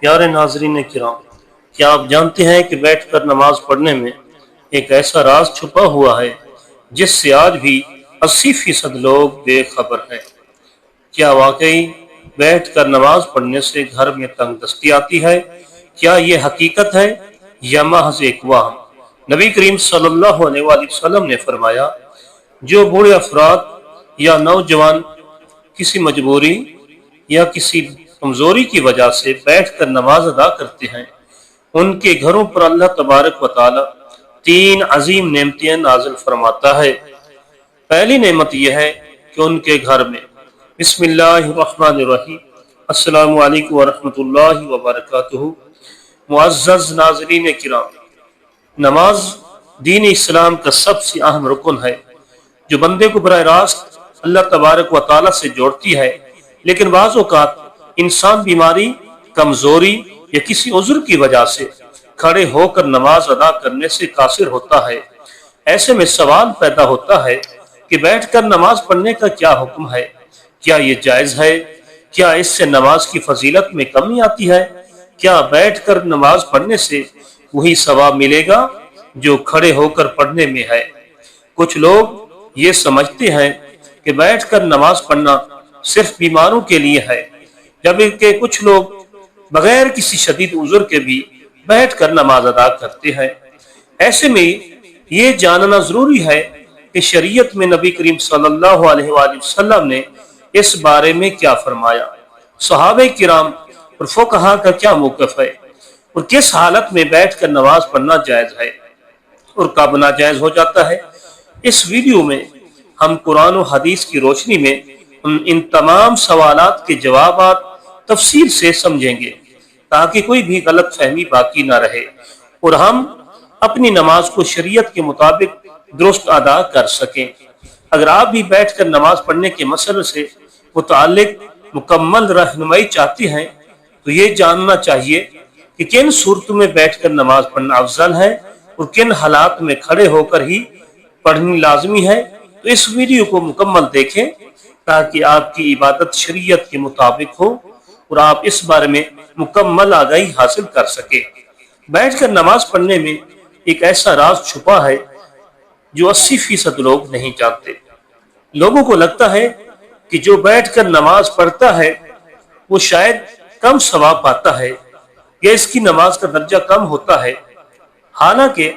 پیارے ناظرین کرام، کیا آپ جانتے ہیں کہ بیٹھ کر نماز پڑھنے میں ایک ایسا راز چھپا ہوا ہے جس سے آج بھی 80% لوگ بے خبر ہیں؟ کیا واقعی بیٹھ کر نماز پڑھنے سے گھر میں تنگ دستی آتی ہے؟ کیا یہ حقیقت ہے یا محض ایک وہم؟ نبی کریم صلی اللہ علیہ وآلہ وسلم نے فرمایا، جو بوڑھے افراد یا نوجوان کسی مجبوری یا کسی کمزوری کی وجہ سے بیٹھ کر نماز ادا کرتے ہیں، ان کے گھروں پر اللہ تبارک و تعالی 3 عظیم نعمتیں نازل فرماتا ہے۔ پہلی نعمت یہ ہے کہ ان کے گھر میں بسم اللہ الرحمن الرحیم، السلام علیکم ورحمۃ اللہ وبرکاتہ۔ معزز ناظرین کرام، نماز دین اسلام کا سب سے اہم رکن ہے جو بندے کو براہ راست اللہ تبارک و تعالی سے جوڑتی ہے، لیکن بعض اوقات انسان بیماری، کمزوری یا کسی عذر کی وجہ سے کھڑے ہو کر نماز ادا کرنے سے قاصر ہوتا ہے۔ ایسے میں سوال پیدا ہوتا ہے کہ بیٹھ کر نماز پڑھنے کا کیا حکم ہے؟ کیا یہ جائز ہے؟ کیا اس سے نماز کی فضیلت میں کمی آتی ہے؟ کیا بیٹھ کر نماز پڑھنے سے وہی ثواب ملے گا جو کھڑے ہو کر پڑھنے میں ہے؟ کچھ لوگ یہ سمجھتے ہیں کہ بیٹھ کر نماز پڑھنا صرف بیماروں کے لیے ہے، جبکہ کچھ لوگ بغیر کسی شدید عذر کے بھی بیٹھ کر نماز ادا کرتے ہیں۔ ایسے میں یہ جاننا ضروری ہے کہ شریعت میں نبی کریم صلی اللہ علیہ وآلہ وسلم نے اس بارے میں کیا فرمایا، صحابہ کرام اور فقہا کا کیا موقف ہے، اور کس حالت میں بیٹھ کر نماز پڑھنا جائز ہے اور کب ناجائز ہو جاتا ہے۔ اس ویڈیو میں ہم قرآن و حدیث کی روشنی میں ان تمام سوالات کے جوابات تفصیل سے سمجھیں گے تاکہ کوئی بھی غلط فہمی باقی نہ رہے اور ہم اپنی نماز کو شریعت کے مطابق درست ادا کر سکیں۔ اگر آپ بھی بیٹھ کر نماز پڑھنے کے مسئلے سے متعلق مکمل رہنمائی چاہتے ہیں تو یہ جاننا چاہیے کہ کن صورتوں میں بیٹھ کر نماز پڑھنا افضل ہے اور کن حالات میں کھڑے ہو کر ہی پڑھنی لازمی ہے، تو اس ویڈیو کو مکمل دیکھیں تاکہ آپ کی عبادت شریعت کے مطابق ہو اور آپ اس بارے میں مکمل آگاہی حاصل کر سکیں۔ بیٹھ کر نماز پڑھنے میں ایک ایسا راز چھپا ہے جو 80% لوگ نہیں جانتے۔ لوگوں کو لگتا ہے کہ جو بیٹھ کر نماز پڑھتا ہے وہ شاید کم ثواب پاتا ہے یا اس کی نماز کا درجہ کم ہوتا ہے، حالانکہ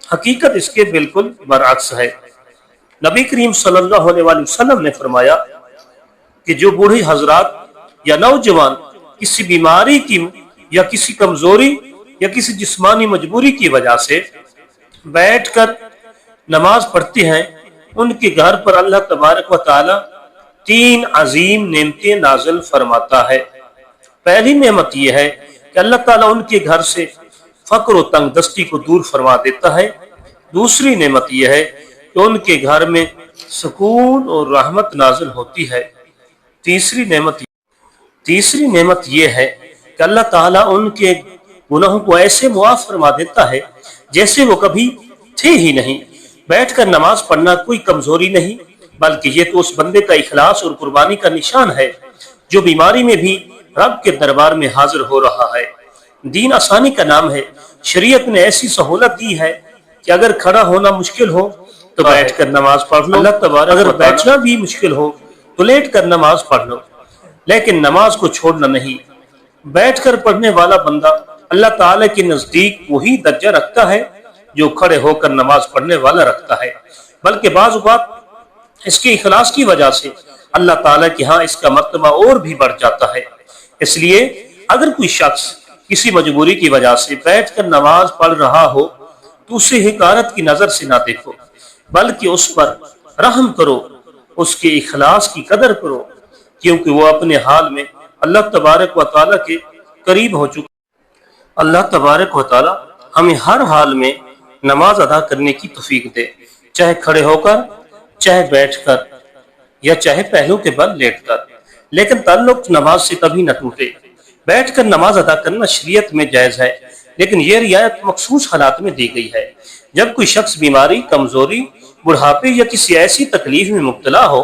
حقیقت اس کے بالکل برعکس ہے۔ نبی کریم صلی اللہ علیہ وآلہ وسلم نے فرمایا کہ جو بوڑھی حضرات یا نوجوان کسی بیماری کی یا کسی کمزوری یا کسی جسمانی مجبوری کی وجہ سے بیٹھ کر نماز پڑھتے ہیں، ان کے گھر پر اللہ تبارک و تعالی 3 عظیم نعمتیں نازل فرماتا ہے۔ پہلی نعمت یہ ہے کہ اللہ تعالیٰ ان کے گھر سے فقر و تنگ دستی کو دور فرما دیتا ہے۔ دوسری نعمت یہ ہے کہ ان کے گھر میں سکون اور رحمت نازل ہوتی ہے۔ تیسری نعمت یہ ہے کہ اللہ تعالیٰ ان کے گناہوں کو ایسے معاف فرما دیتا ہے جیسے وہ کبھی تھے ہی نہیں۔ بیٹھ کر نماز پڑھنا کوئی کمزوری نہیں، بلکہ یہ تو اس بندے کا اخلاص اور قربانی کا نشان ہے جو بیماری میں بھی رب کے دربار میں حاضر ہو رہا ہے۔ دین آسانی کا نام ہے۔ شریعت نے ایسی سہولت دی ہے کہ اگر کھڑا ہونا مشکل ہو تو بیٹھ کر نماز پڑھ لو، اللہ تبارک اگر بیٹھنا بھی مشکل ہو تو لیٹ کر نماز پڑھ لو، لیکن نماز کو چھوڑنا نہیں۔ بیٹھ کر پڑھنے والا بندہ اللہ تعالی کے نزدیک وہی درجہ رکھتا ہے جو کھڑے ہو کر نماز پڑھنے والا رکھتا ہے، بلکہ بعض اوقات اس کے اخلاص کی وجہ سے اللہ تعالیٰ کے ہاں اس کا مرتبہ اور بھی بڑھ جاتا ہے۔ اس لیے اگر کوئی شخص کسی مجبوری کی وجہ سے بیٹھ کر نماز پڑھ رہا ہو تو اسے حقارت کی نظر سے نہ دیکھو، بلکہ اس پر رحم کرو، اس کے اخلاص کی قدر کرو، کیونکہ وہ اپنے حال میں اللہ تبارک و تعالیٰ کے قریب ہو چکا۔ اللہ تبارک و تعالیٰ ہمیں ہر حال میں نماز ادا کرنے کی توفیق دے، چاہے کھڑے ہو کر، چاہے بیٹھ کر، یا چاہے پہلو کے بل لیٹ کر، لیکن تعلق نماز سے کبھی نہ ٹوٹے۔ بیٹھ کر نماز ادا کرنا شریعت میں جائز ہے، لیکن یہ رعایت مخصوص حالات میں دی گئی ہے۔ جب کوئی شخص بیماری، کمزوری، بڑھاپے یا کسی ایسی تکلیف میں مبتلا ہو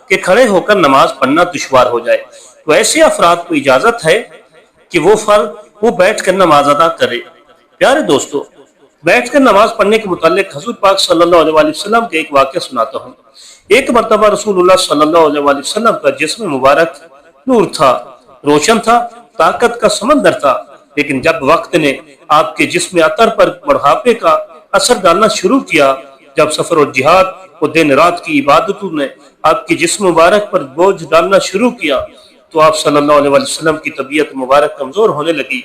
کہ کھڑے ہو کر نماز پڑھنا دشوار ہو جائے تو ایسے افراد کو اجازت ہے کہ وہ بیٹھ کر نماز ادا کرے۔ پیارے دوستو، بیٹھ کر نماز پڑھنے کے متعلق حضور پاک صلی اللہ علیہ وسلم کے ایک واقعہ سناتا ہوں۔ ایک مرتبہ رسول اللہ صلی اللہ علیہ وسلم کا جسم مبارک نور تھا، روشن تھا، طاقت کا سمندر تھا، لیکن جب وقت نے آپ کے جسم اطہر پر بڑھاپے کا اثر ڈالنا شروع کیا، جب سفر و جہاد اور دن رات کی عبادتوں نے آپ کے جسم مبارک پر بوجھ ڈالنا شروع کیا، تو آپ صلی اللہ علیہ وسلم کی طبیعت مبارک کمزور ہونے لگی۔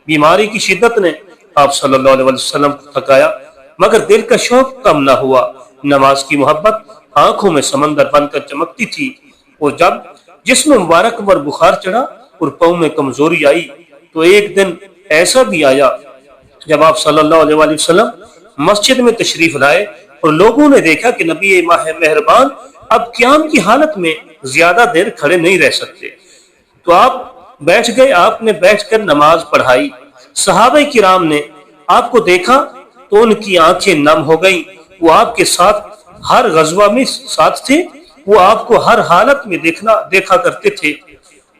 بیماری کی شدت نے آپ صلی اللہ علیہ وسلم کو تھکایا، مگر دل کا شوق کم نہ ہوا۔ نماز کی محبت آنکھوں میں سمندر بن کر چمکتی تھی، اور جب جسم مبارک پر بخار چڑھا اور پاؤں میں کمزوری آئی، تو ایک دن ایسا بھی آیا جب آپ صلی اللہ علیہ وسلم مسجد میں تشریف لائے اور لوگوں نے دیکھا کہ نبی مہربان اب قیام کی حالت میں زیادہ دیر کھڑے نہیں رہ سکتے، تو آپ بیٹھ گئے۔ آپ نے بیٹھ کر نماز پڑھائی۔ صحابہ کرام نے آپ کو دیکھا تو ان کی آنکھیں نم ہو گئیں۔ وہ آپ کے ساتھ ہر غزوہ میں ساتھ تھے، وہ آپ کو ہر حالت میں دیکھا کرتے تھے۔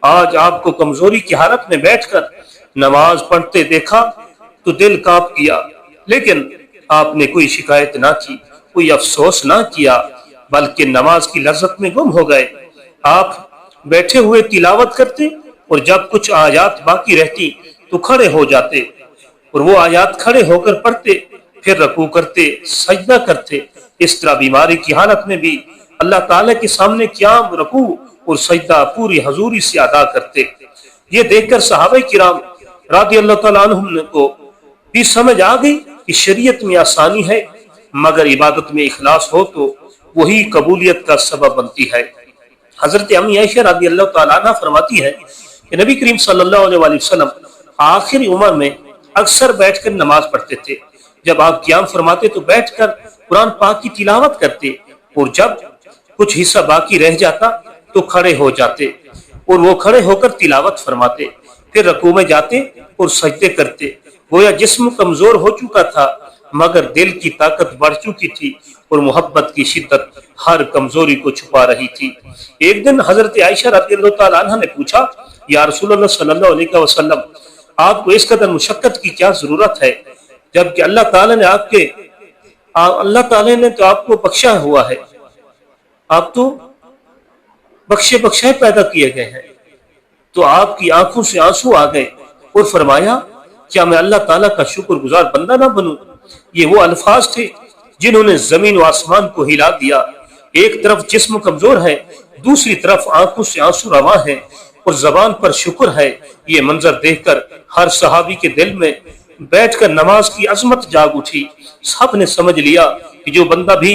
آج آپ کو کمزوری کی حالت میں بیٹھ کر نماز پڑھتے دیکھا تو دل کانپ گیا، لیکن آپ نے کوئی شکایت نہ کی، کوئی افسوس نہ کیا، بلکہ نماز کی لذت میں گم ہو گئے۔ آپ بیٹھے ہوئے تلاوت کرتے، اور جب کچھ آیات باقی رہتی تو کھڑے ہو جاتے اور وہ آیات کھڑے ہو کر پڑھتے، پھر رکوع کرتے، سجدہ کرتے۔ اس طرح بیماری کی حالت میں بھی اللہ تعالیٰ کے سامنے قیام، رکوع اور سجدہ پوری حضوری سے ادا کرتے۔ یہ دیکھ کر صحابہ کرام رضی اللہ تعالیٰ عنہم کو بھی سمجھ آ گئی کہ شریعت میں آسانی ہے، مگر عبادت میں اخلاص ہو تو وہی قبولیت کا سبب بنتی ہے۔ حضرت امی عائشہ رضی اللہ تعالیٰ عنہ فرماتی ہے کہ نبی کریم صلی اللہ علیہ وسلم آخری عمر میں اکثر بیٹھ کر نماز پڑھتے تھے۔ جب آپ قیام فرماتے تو بیٹھ کر قرآن پاک کی تلاوت کرتے، اور جب کچھ حصہ باقی رہ جاتا تو کھڑے ہو جاتے اور وہ کھڑے ہو کر تلاوت فرماتے، پھر رکوع میں جاتے اور سجدے کرتے۔ گویا جسم کمزور ہو چکا تھا، مگر دل کی طاقت بڑھ چکی تھی، اور محبت کی شدت ہر کمزوری کو چھپا رہی تھی۔ ایک دن حضرت عائشہ رضی اللہ تعالیٰ عنہ نے پوچھا، یا رسول اللہ صلی اللہ علیہ وسلم، آپ کو اس قدر مشقت کی کیا ضرورت ہے، جبکہ اللہ تعالیٰ نے تو آپ کو بخشا ہوا ہے، آپ تو بخشے پیدا کیے گئے ہیں۔ تو آپ کی آنکھوں سے آنسو آ گئے اور فرمایا، کیا میں اللہ تعالیٰ کا شکر گزار بندہ نہ بنوں؟ یہ وہ الفاظ تھے جنہوں نے زمین و آسمان کو ہلا دیا۔ ایک طرف جسم کمزور ہے، دوسری طرف آنکھوں سے آنسو رواں ہے اور زبان پر شکر ہے۔ یہ منظر دیکھ کر ہر صحابی کے دل میں بیٹھ کر نماز کی عظمت جاگ اٹھی۔ سب نے سمجھ لیا کہ جو بندہ بھی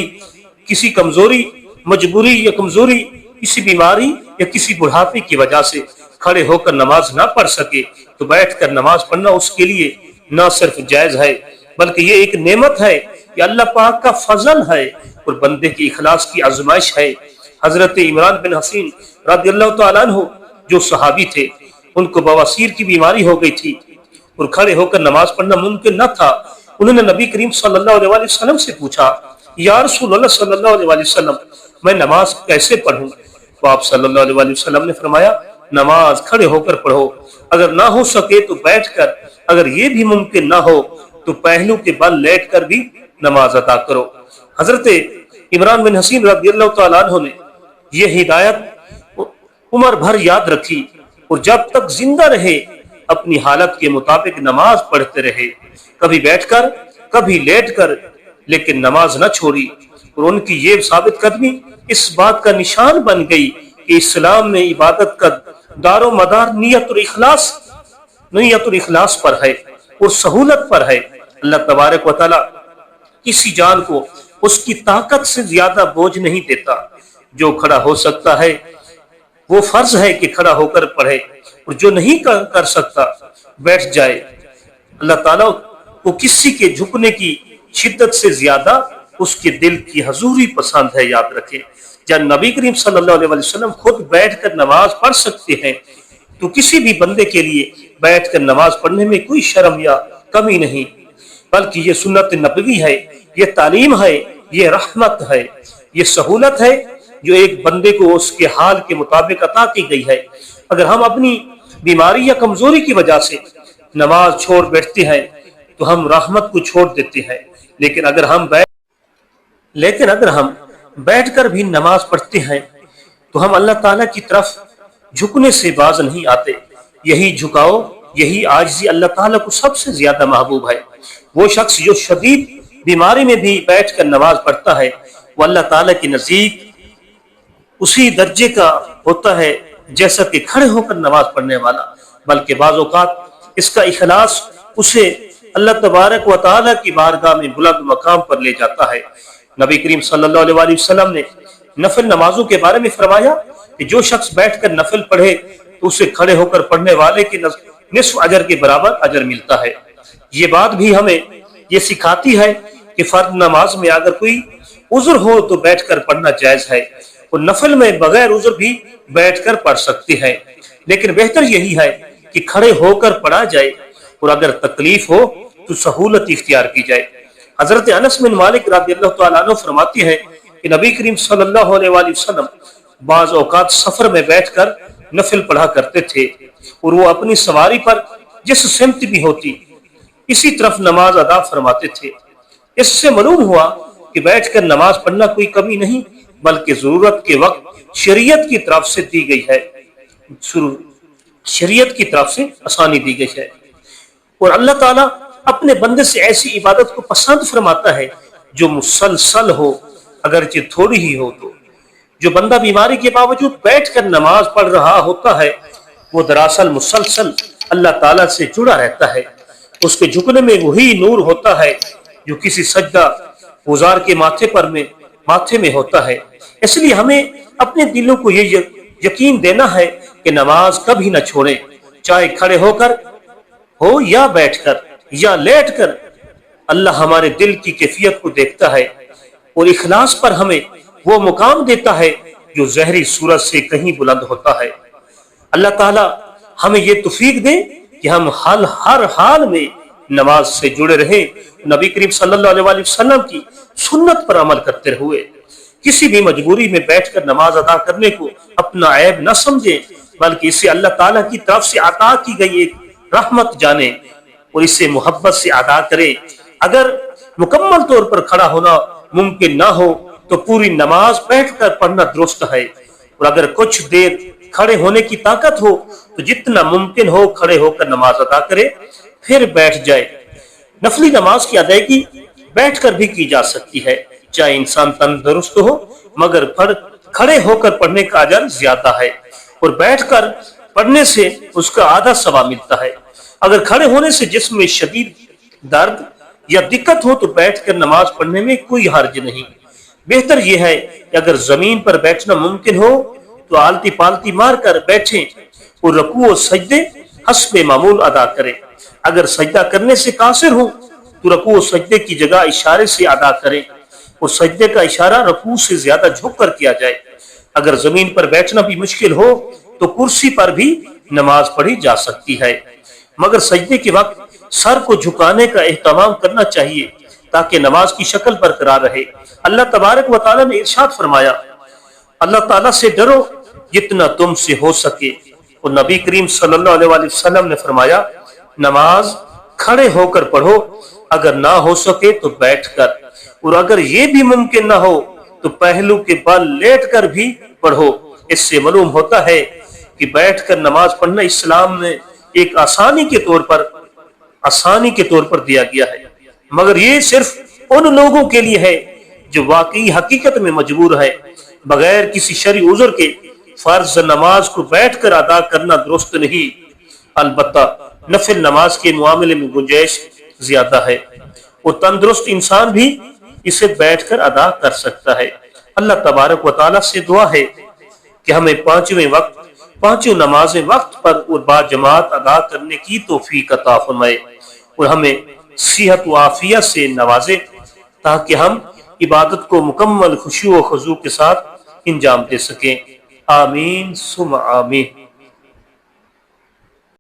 کسی کمزوری، مجبوری یا کمزوری، کسی بیماری یا کسی بڑھاپے کی وجہ سے کھڑے ہو کر نماز نہ پڑھ سکے، تو بیٹھ کر نماز پڑھنا اس کے لیے نہ صرف جائز ہے، بلکہ یہ ایک نعمت ہے، یہ اللہ پاک کا فضل ہے اور بندے کی اخلاص کی آزمائش ہے۔ حضرت عمران بن حسین رضی اللہ تعالیٰ عنہ جو صحابی تھے، ان کو بواسیر کی بیماری ہو گئی تھی اور کھڑے ہو کر نماز پڑھنا ممکن نہ تھا۔ انہوں نے نبی کریم صلی اللہ علیہ وسلم سے پوچھا، یا رسول اللہ صلی اللہ علیہ وسلم، میں نماز کیسے پڑھوں؟ تو آپ صلی اللہ علیہ وسلم نے فرمایا، نماز کھڑے ہو کر پڑھو، اگر نہ ہو سکے تو بیٹھ کر، اگر یہ بھی ممکن نہ ہو تو پہلو کے بل لیٹ کر بھی نماز ادا کرو۔ حضرت عمران بن حسین رضی اللہ تعالیٰ عنہ نے یہ ہدایت عمر بھر یاد رکھی اور جب تک زندہ رہے اپنی حالت کے مطابق نماز پڑھتے رہے، کبھی بیٹھ کر کبھی لیٹ کر، لیکن نماز نہ چھوڑی۔ اور ان کی یہ ثابت قدمی اس بات کا نشان بن گئی کہ اسلام میں عبادت کا دار و مدار نیت اور اخلاص پر ہے اور سہولت پر ہے۔ اللہ تبارک و تعالی کسی جان کو اس کی طاقت سے زیادہ بوجھ نہیں دیتا۔ جو کھڑا ہو سکتا ہے وہ فرض ہے کہ کھڑا ہو کر پڑھے، اور جو نہیں کر سکتا بیٹھ جائے۔ اللہ تعالیٰ کو کسی کے جھکنے کی شدت سے زیادہ اس کے دل کی حضوری پسند ہے، یاد رکھیں۔ جب نبی کریم صلی اللہ علیہ وسلم خود بیٹھ کر نماز پڑھ سکتے ہیں تو کسی بھی بندے کے لیے بیٹھ کر نماز پڑھنے میں کوئی شرم یا کمی نہیں، بلکہ یہ سنت نبوی ہے، یہ تعلیم ہے، یہ رحمت ہے، یہ سہولت ہے جو ایک بندے کو اس کے حال کے مطابق عطا کی گئی ہے۔ اگر ہم اپنی بیماری یا کمزوری کی وجہ سے نماز چھوڑ بیٹھتے ہیں تو ہم رحمت کو چھوڑ دیتے ہیں، لیکن اگر ہم بیٹھ کر بھی نماز پڑھتے ہیں تو ہم اللہ تعالیٰ کی طرف جھکنے سے باز نہیں آتے۔ یہی جھکاؤ، یہی عاجزی اللہ تعالیٰ کو سب سے زیادہ محبوب ہے۔ وہ شخص جو شدید بیماری میں بھی بیٹھ کر نماز پڑھتا ہے وہ اللہ تعالیٰ کے نزدیک اسی درجے کا ہوتا ہے جیسا کہ کھڑے ہو کر نماز پڑھنے والا، بلکہ بعض اوقات اس کا اخلاص اسے اللہ تبارک و تعالیٰ کی بارگاہ میں بلند مقام پر لے جاتا ہے۔ نبی کریم صلی اللہ علیہ وسلم نے نفل نمازوں کے بارے میں فرمایا کہ جو شخص بیٹھ کر نفل پڑھے تو اسے کھڑے ہو کر پڑھنے والے کے نصف اجر کے برابر اجر ملتا ہے۔ یہ بات بھی ہمیں یہ سکھاتی ہے کہ فرض نماز میں اگر کوئی عذر ہو تو بیٹھ کر پڑھنا جائز ہے، اور نفل میں بغیر عذر بھی بیٹھ کر پڑھ سکتے ہیں، لیکن بہتر یہی ہے کہ کھڑے ہو کر پڑھا جائے، اور اگر تکلیف ہو تو سہولت اختیار کی جائے۔ حضرت انس بن مالک رضی اللہ تعالیٰ عنہ فرماتے ہیں کہ نبی کریم صلی اللہ علیہ وسلم بعض اوقات سفر میں بیٹھ کر نفل پڑھا کرتے تھے، اور وہ اپنی سواری پر جس سمت بھی ہوتی اسی طرف نماز ادا فرماتے تھے۔ اس سے معلوم ہوا کہ بیٹھ کر نماز پڑھنا کوئی کمی نہیں بلکہ ضرورت کے وقت شریعت کی طرف سے دی گئی ہے، شریعت کی طرف سے آسانی دی گئی ہے۔ اور اللہ تعالیٰ اپنے بندے سے ایسی عبادت کو پسند فرماتا ہے جو مسلسل ہو، اگرچہ تھوڑی ہی ہو۔ تو جو بندہ بیماری کے باوجود بیٹھ کر نماز پڑھ رہا ہوتا ہے وہ دراصل مسلسل اللہ تعالیٰ سے جڑا رہتا ہے۔ اس کے جھکنے میں وہی نور ہوتا ہے جو کسی سجدہ گزار کے ماتھے میں ہوتا ہے۔ اس لیے ہمیں اپنے دلوں کو یہ یقین دینا ہے کہ نماز کبھی نہ چھوڑیں، چاہے کھڑے ہو کر ہو یا بیٹھ کر یا لیٹ کر۔ اللہ ہمارے دل کی کیفیت کو دیکھتا ہے اور اخلاص پر ہمیں وہ مقام دیتا ہے جو ظاہری صورت سے کہیں بلند ہوتا ہے۔ اللہ تعالیٰ ہمیں یہ توفیق دے کہ ہم ہر حال میں نماز سے جڑے رہیں، نبی کریم صلی اللہ علیہ وسلم کی سنت پر عمل کرتے ہوئے کسی بھی مجبوری میں بیٹھ کر نماز ادا کرنے کو اپنا عیب نہ سمجھیں، بلکہ اسے اللہ تعالیٰ کی طرف سے عطا کی گئی ایک رحمت جانیں اور اسے محبت سے ادا کریں۔ اگر مکمل طور پر کھڑا ہونا ممکن نہ ہو تو پوری نماز بیٹھ کر پڑھنا درست ہے، اور اگر کچھ دیر کھڑے ہونے کی طاقت ہو تو جتنا ممکن ہو کھڑے ہو کر نماز ادا کرے، پھر بیٹھ جائے۔ نفلی نماز کی ادائیگی بیٹھ کر بھی کی جا سکتی ہے، چاہے انسان تندرست ہو، مگر کھڑے ہو کر پڑھنے کا اجر زیادہ ہے، اور بیٹھ کر پڑھنے سے اس کا آدھا ثواب ملتا ہے۔ اگر کھڑے ہونے سے جسم میں شدید درد یا دقت ہو تو بیٹھ کر نماز پڑھنے میں کوئی حرج نہیں۔ بہتر یہ ہے کہ اگر زمین پر بیٹھنا ممکن ہو تو آلتی پالتی مار کر بیٹھیں اور رکوع و سجدے حسب معمول ادا کریں۔ اگر سجدہ کرنے سے قاصر ہو تو رکوع و سجدے کی جگہ اشارے سے ادا کریں، اور سجدے کا اشارہ رکوع سے زیادہ جھک کر کیا جائے۔ اگر زمین پر بیٹھنا بھی مشکل ہو تو کرسی پر بھی نماز پڑھی جا سکتی ہے، مگر سجدے کے وقت سر کو جھکانے کا اہتمام کرنا چاہیے تاکہ نماز کی شکل برقرار رہے۔ اللہ تبارک و تعالیٰ نے ارشاد فرمایا، اللہ تعالیٰ سے ڈرو جتنا تم سے ہو سکے، اور نبی کریم صلی اللہ علیہ وسلم نے فرمایا، نماز کھڑے ہو کر پڑھو، اگر نہ ہو سکے تو بیٹھ کر، اور اگر یہ بھی ممکن نہ ہو تو پہلو کے بل لیٹ کر بھی پڑھو۔ اس سے معلوم ہوتا ہے کہ بیٹھ کر نماز پڑھنا اسلام میں ایک آسانی کے طور پر دیا گیا ہے، مگر یہ صرف ان لوگوں کے لیے ہے جو واقعی حقیقت میں مجبور ہے۔ بغیر کسی شرعی عذر کے فرض نماز کو بیٹھ کر ادا کرنا درست نہیں، البتہ نفل نماز کے معاملے میں گنجائش زیادہ ہے، اور تندرست انسان بھی اسے بیٹھ کر ادا کر سکتا ہے۔ اللہ تبارک و تعالیٰ سے دعا ہے کہ ہمیں پانچوں نمازیں وقت پر اور با جماعت ادا کرنے کی توفیق عطا فرمائے، اور ہمیں صحت و عافیت سے نوازے تاکہ ہم عبادت کو مکمل خشوع و خضوع کے ساتھ انجام دے سکیں۔ آمین ثم آمین۔